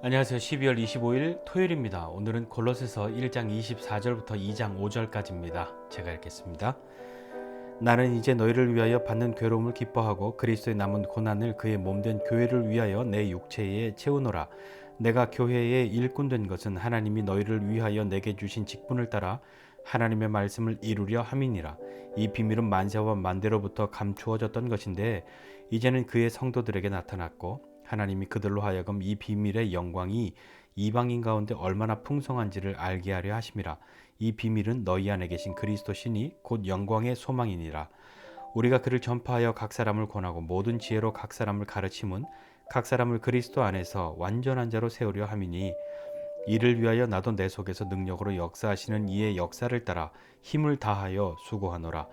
안녕하세요. 12월 25일 토요일입니다. 오늘은 골로새서 1장 24절부터 2장 5절까지입니다. 제가 읽겠습니다. 나는 이제 너희를 위하여 받는 괴로움을 기뻐하고 그리스도의 남은 고난을 그의 몸된 교회를 위하여 내 육체에 채우노라. 내가 교회의 일꾼 된 것은 하나님이 너희를 위하여 내게 주신 직분을 따라 하나님의 말씀을 이루려 함이니라. 이 비밀은 만세와 만대로부터 감추어졌던 것인데 이제는 그의 성도들에게 나타났고 하나님이 그들로 하여금 이 비밀의 영광이 이방인 가운데 얼마나 풍성한지를 알게 하려 하심이라. 이 비밀은 너희 안에 계신 그리스도 신이 곧 영광의 소망이니라. 우리가 그를 전파하여 각 사람을 권하고 모든 지혜로 각 사람을 가르침은 각 사람을 그리스도 안에서 완전한 자로 세우려 함이니 이를 위하여 나도 내 속에서 능력으로 역사하시는 이의 역사를 따라 힘을 다하여 수고하노라.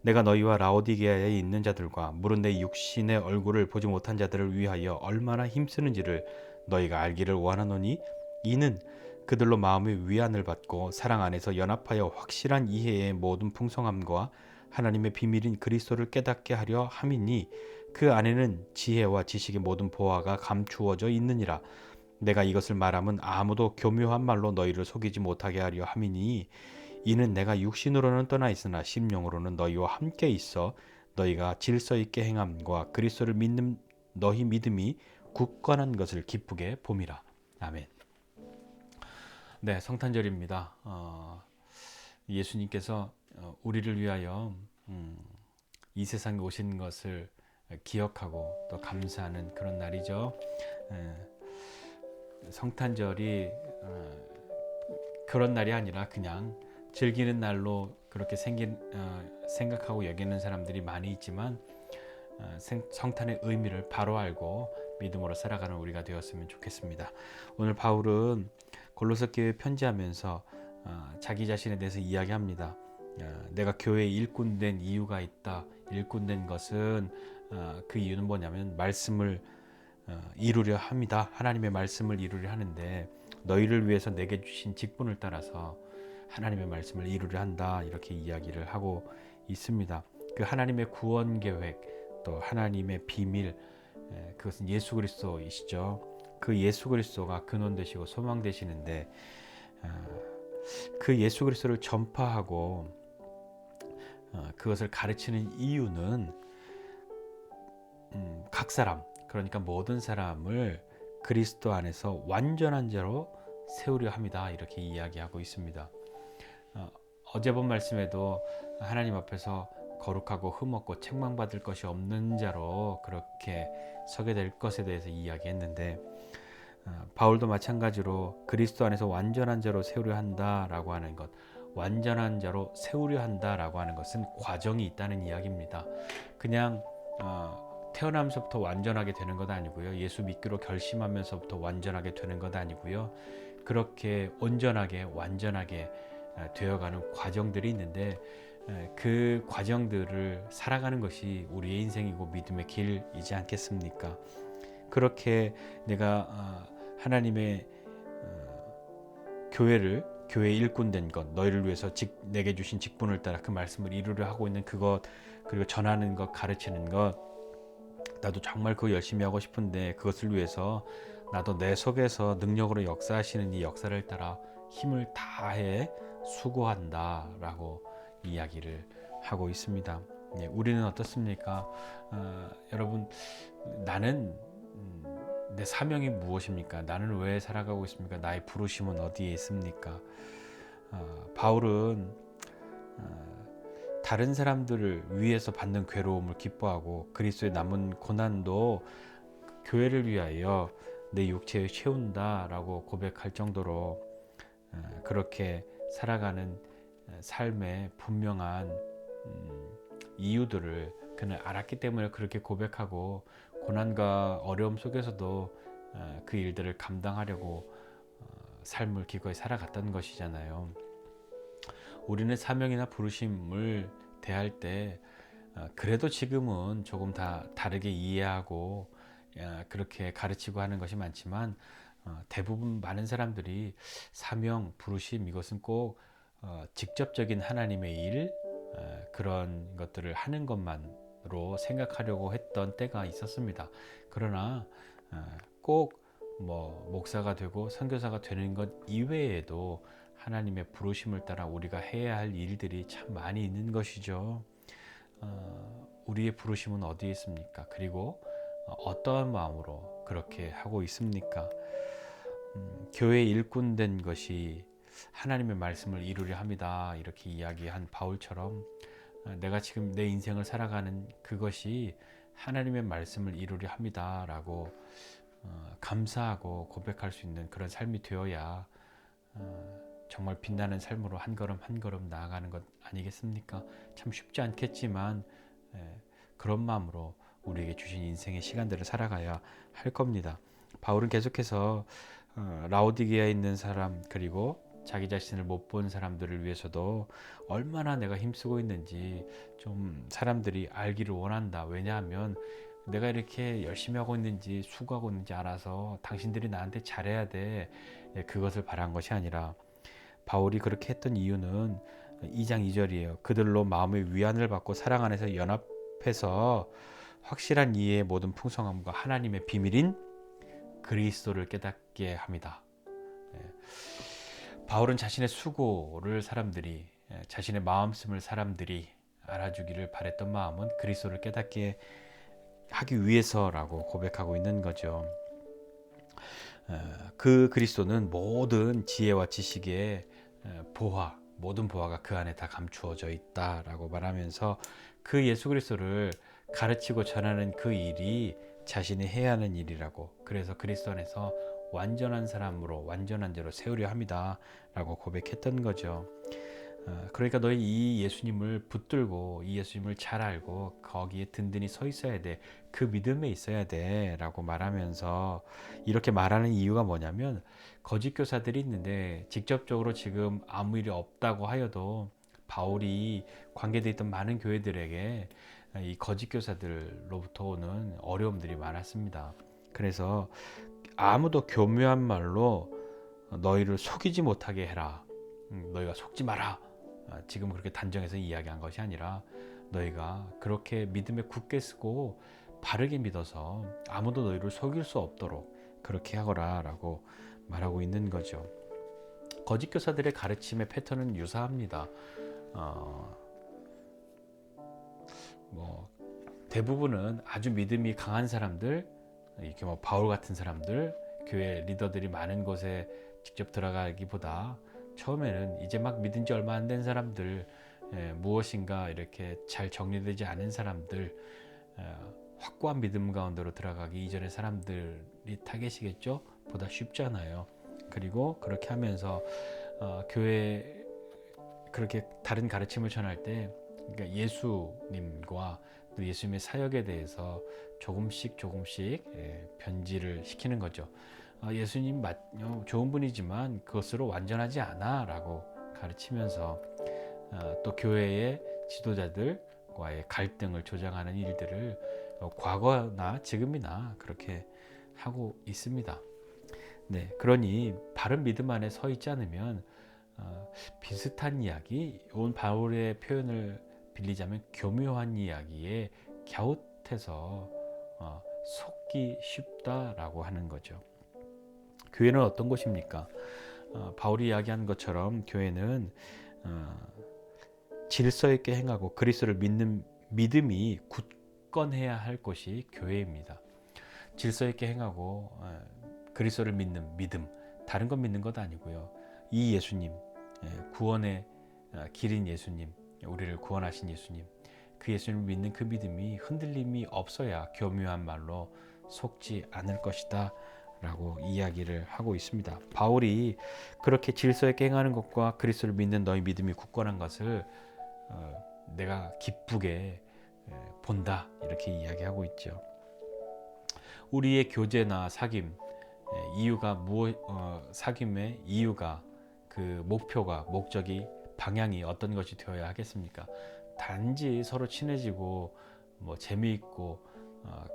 내가 너희와 라오디게아에 있는 자들과 물은 내 육신의 얼굴을 보지 못한 자들을 위하여 얼마나 힘쓰는지를 너희가 알기를 원하노니 이는 그들로 마음의 위안을 받고 사랑 안에서 연합하여 확실한 이해의 모든 풍성함과 하나님의 비밀인 그리스도를 깨닫게 하려 함이니 그 안에는 지혜와 지식의 모든 보화가 감추어져 있느니라. 내가 이것을 말하면 아무도 교묘한 말로 너희를 속이지 못하게 하려 함이니 이는 내가 육신으로는 떠나 있으나 심령으로는 너희와 함께 있어 너희가 질서 있게 행함과 그리스도를 믿는 너희 믿음이 굳건한 것을 기쁘게 봄이라. 아멘. 네, 성탄절입니다. 예수님께서 우리를 위하여 이 세상에 오신 것을 기억하고 또 감사하는 그런 날이죠. 성탄절이 그런 날이 아니라 그냥 즐기는 날로 그렇게 생각하고 여기는 사람들이 많이 있지만 성탄의 의미를 바로 알고 믿음으로 살아가는 우리가 되었으면 좋겠습니다. 오늘 바울은 골로새 교회에 편지하면서 자기 자신에 대해서 이야기합니다. 내가 교회의 일꾼 된 이유가 있다. 일꾼 된 것은 그 이유는 뭐냐면 말씀을 이루려 합니다. 하나님의 말씀을 이루려 하는데 너희를 위해서 내게 주신 직분을 따라서 하나님의 말씀을 이루려 한다. 이렇게 이야기를 하고 있습니다. 그 하나님의 구원 계획 또 하나님의 비밀 그것은 예수 그리스도이시죠. 그 예수 그리스도가 근원 되시고 소망 되시는데 그 예수 그리스도를 전파하고 그것을 가르치는 이유는 각 사람 그러니까 모든 사람을 그리스도 안에서 완전한 자로 세우려 합니다. 이렇게 이야기하고 있습니다. 어제 본 말씀에도 하나님 앞에서 거룩하고 흠없고 책망받을 것이 없는 자로 그렇게 서게 될 것에 대해서 이야기했는데 바울도 마찬가지로 그리스도 안에서 완전한 자로 세우려 한다라고 하는 것, 완전한 자로 세우려 한다라고 하는 것은 과정이 있다는 이야기입니다. 그냥 태어나면서부터 완전하게 되는 것 아니고요. 예수 믿기로 결심하면서부터 완전하게 되는 것 아니고요. 그렇게 온전하게 완전하게 되어가는 과정들이 있는데 그 과정들을 살아가는 것이 우리의 인생이고 믿음의 길이지 않겠습니까? 그렇게 내가 하나님의 교회의 일꾼 된 것, 너희를 위해서 내게 주신 직분을 따라 그 말씀을 이루려 하고 있는 그것, 그리고 전하는 것, 가르치는 것, 나도 정말 그거 열심히 하고 싶은데 그것을 위해서 나도 내 속에서 능력으로 역사하시는 이 역사를 따라 힘을 다해 수고한다라고 이야기를 하고 있습니다. 우리는 어떻습니까? 여러분, 나는 내 사명이 무엇입니까? 나는 왜 살아가고 있습니까? 나의 부르심은 어디에 있습니까? 바울은 다른 사람들을 위해서 받는 괴로움을 기뻐하고 그리스도의 남은 고난도 교회를 위하여 내 육체에 채운다라고 고백할 정도로 그렇게 살아가는 삶의 분명한 이유들을 그는 알았기 때문에 그렇게 고백하고 고난과 어려움 속에서도 그 일들을 감당하려고 삶을 기꺼이 살아갔다는 것이잖아요. 우리는 사명이나 부르심을 대할 때 그래도 지금은 조금 다 다르게 이해하고 그렇게 가르치고 하는 것이 많지만 대부분 많은 사람들이 사명, 부르심 이것은 꼭 직접적인 하나님의 일 그런 것들을 하는 것만으로 생각하려고 했던 때가 있었습니다. 그러나 꼭 뭐 목사가 되고 선교사가 되는 것 이외에도 하나님의 부르심을 따라 우리가 해야 할 일들이 참 많이 있는 것이죠. 우리의 부르심은 어디에 있습니까? 그리고 어떠한 마음으로 그렇게 하고 있습니까? 교회 일꾼 된 것이 하나님의 말씀을 이루려 합니다. 이렇게 이야기한 바울처럼 내가 지금 내 인생을 살아가는 그것이 하나님의 말씀을 이루려 합니다. 라고 감사하고 고백할 수 있는 그런 삶이 되어야 정말 빛나는 삶으로 한 걸음 한 걸음 나아가는 것 아니겠습니까? 참 쉽지 않겠지만 그런 마음으로 우리에게 주신 인생의 시간들을 살아가야 할 겁니다. 바울은 계속해서 라오디게아에 있는 사람 그리고 자기 자신을 못 본 사람들을 위해서도 얼마나 내가 힘쓰고 있는지 좀 사람들이 알기를 원한다. 왜냐하면 내가 이렇게 열심히 하고 있는지 수고하고 있는지 알아서 당신들이 나한테 잘해야 돼. 그것을 바란 것이 아니라 바울이 그렇게 했던 이유는 2장 2절이에요. 그들로 마음의 위안을 받고 사랑 안에서 연합해서 확실한 이해의 모든 풍성함과 하나님의 비밀인 그리스도를 깨닫게 합니다. 바울은 자신의 수고를 사람들이 자신의 마음 쓰을 사람들이 알아주기를 바랬던 마음은 그리스도를 깨닫게 하기 위해서라고 고백하고 있는 거죠. 그 그리스도는 모든 지혜와 지식의 보화, 모든 보화가 그 안에 다 감추어져 있다라고 말하면서 그 예수 그리스도를 가르치고 전하는 그 일이 자신이 해야 하는 일이라고, 그래서 그리스도 안에서 완전한 사람으로 완전한 자로 세우려 합니다 라고 고백했던 거죠. 그러니까 너희 이 예수님을 붙들고 이 예수님을 잘 알고 거기에 든든히 서 있어야 돼. 그 믿음에 있어야 돼 라고 말하면서, 이렇게 말하는 이유가 뭐냐면 거짓 교사들이 있는데 직접적으로 지금 아무 일이 없다고 하여도 바울이 관계되어 있던 많은 교회들에게 이 거짓 교사들로부터 오는 어려움들이 많았습니다. 그래서 아무도 교묘한 말로 너희를 속이지 못하게 해라. 너희가 속지 마라. 지금 그렇게 단정해서 이야기한 것이 아니라 너희가 그렇게 믿음에 굳게 쓰고 바르게 믿어서 아무도 너희를 속일 수 없도록 그렇게 하거라 라고 말하고 있는 거죠. 거짓 교사들의 가르침의 패턴은 유사합니다. 대부분은 아주 믿음이 강한 사람들, 이렇게 바울 같은 사람들, 교회 리더들이 많은 곳에 직접 들어가기보다 처음에는 이제 막 믿은 지 얼마 안 된 사람들, 무엇인가 이렇게 잘 정리되지 않은 사람들, 확고한 믿음 가운데로 들어가기 이전의 사람들이 타겟이겠죠. 보다 쉽잖아요. 그리고 그렇게 하면서 교회 그렇게 다른 가르침을 전할 때, 그러니까 예수님과 또 예수님의 사역에 대해서 조금씩 변질을 시키는 거죠. 예수님 좋은 분이지만 그것으로 완전하지 않아 라고 가르치면서 또 교회의 지도자들과의 갈등을 조장하는 일들을 과거나 지금이나 그렇게 하고 있습니다. 네, 그러니 바른 믿음 안에 서 있지 않으면 비슷한 이야기, 온 바울의 표현을 빌리자면 교묘한 이야기에 갸웃해서 속기 쉽다라고 하는 거죠. 교회는 어떤 곳입니까? 바울이 이야기한 것처럼 교회는 질서 있게 행하고 그리스도를 믿는 믿음이 굳건해야 할 곳이 교회입니다. 질서 있게 행하고 그리스도를 믿는 믿음, 다른 건 믿는 것 아니고요. 이 예수님, 구원의 길인 예수님, 우리를 구원하신 예수님, 그 예수님을 믿는 그 믿음이 흔들림이 없어야 교묘한 말로 속지 않을 것이다 라고 이야기를 하고 있습니다. 바울이 그렇게 질서 있게 행하는 것과 그리스도를 믿는 너희 믿음이 굳건한 것을 내가 기쁘게 본다, 이렇게 이야기하고 있죠. 우리의 교제나 사귐 이유가 사귐의 이유가, 그 목표가, 목적이, 방향이 어떤 것이 되어야 하겠습니까? 단지 서로 친해지고 재미있고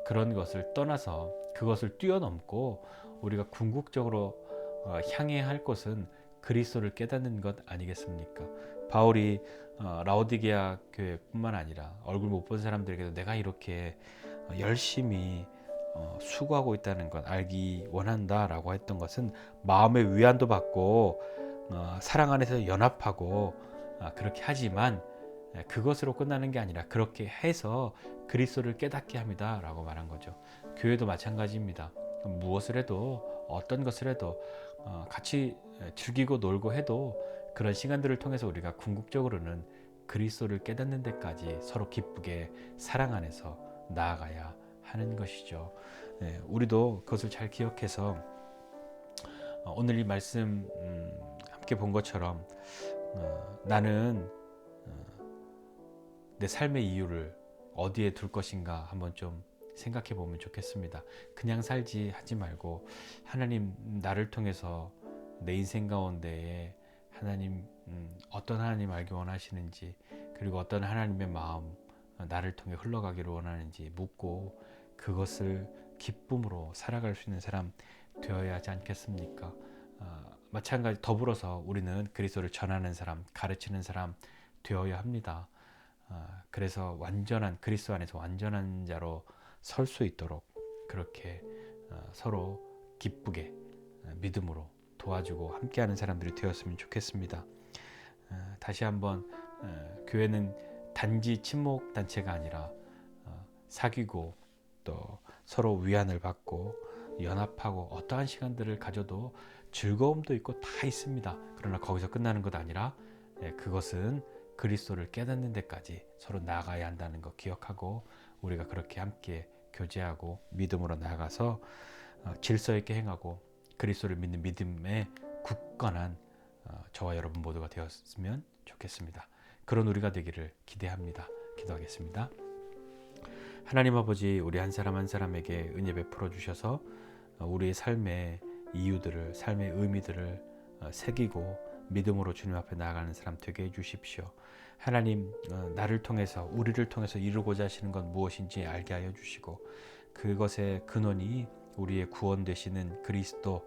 그런 것을 떠나서 그것을 뛰어넘고 우리가 궁극적으로 향해야 할 것은 그리스도를 깨닫는 것 아니겠습니까? 바울이 라오디게아 교회뿐만 아니라 얼굴 못 본 사람들에게도 내가 이렇게 열심히 수고하고 있다는 것 알기 원한다라고 했던 것은 마음의 위안도 받고 사랑 안에서 연합하고 그렇게 하지만 그것으로 끝나는 게 아니라 그렇게 해서 그리스도를 깨닫게 합니다라고 말한 거죠. 교회도 마찬가지입니다. 무엇을 해도 어떤 것을 해도 같이 즐기고 놀고 해도 그런 시간들을 통해서 우리가 궁극적으로는 그리스도를 깨닫는 데까지 서로 기쁘게 사랑 안에서 나아가야 하는 것이죠. 우리도 그것을 잘 기억해서 오늘 이 말씀 함께 본 것처럼 나는 내 삶의 이유를 어디에 둘 것인가 한번 좀 생각해 보면 좋겠습니다. 그냥 살지 하지 말고 하나님 나를 통해서 내 인생 가운데에 하나님 어떤 하나님 알기 원하시는지 그리고 어떤 하나님의 마음 나를 통해 흘러가기를 원하는지 묻고 그것을 기쁨으로 살아갈 수 있는 사람 되어야 하지 않겠습니까? 마찬가지 더불어서 우리는 그리스도를 전하는 사람, 가르치는 사람 되어야 합니다. 그래서 완전한 그리스도 안에서 완전한 자로 설 수 있도록 그렇게 서로 기쁘게 믿음으로 도와주고 함께하는 사람들이 되었으면 좋겠습니다. 다시 한번 교회는 단지 친목 단체가 아니라 사귀고 또 서로 위안을 받고 연합하고 어떠한 시간들을 가져도 즐거움도 있고 다 있습니다. 그러나 거기서 끝나는 것 아니라 그것은 그리스도를 깨닫는 데까지 서로 나아가야 한다는 것 기억하고 우리가 그렇게 함께 교제하고 믿음으로 나아가서 질서 있게 행하고 그리스도를 믿는 믿음에 굳건한 저와 여러분 모두가 되었으면 좋겠습니다. 그런 우리가 되기를 기대합니다. 기도하겠습니다. 하나님 아버지, 우리 한 사람 한 사람에게 은혜 베풀어 주셔서 우리의 삶의 이유들을, 삶의 의미들을 새기고 믿음으로 주님 앞에 나아가는 사람 되게 해주십시오. 하나님, 나를 통해서, 우리를 통해서 이루고자 하시는 건 무엇인지 알게 하여 주시고 그것의 근원이 우리의 구원 되시는 그리스도,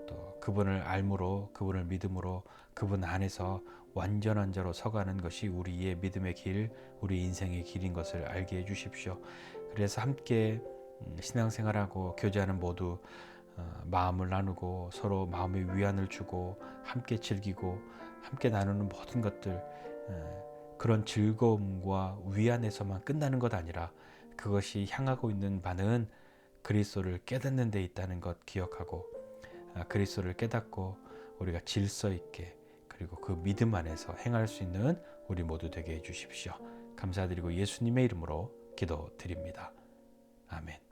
또 그분을 알므로, 그분을 믿음으로 그분 안에서 완전한 자로 서가는 것이 우리의 믿음의 길, 우리 인생의 길인 것을 알게 해주십시오. 그래서 함께 신앙생활하고 교제하는 모두 마음을 나누고 서로 마음의 위안을 주고 함께 즐기고 함께 나누는 모든 것들, 그런 즐거움과 위안에서만 끝나는 것 아니라 그것이 향하고 있는 바는 그리스도를 깨닫는 데 있다는 것 기억하고 그리스도를 깨닫고 우리가 질서 있게 그리고 그 믿음 안에서 행할 수 있는 우리 모두 되게 해주십시오. 감사드리고 예수님의 이름으로 기도드립니다. 아멘.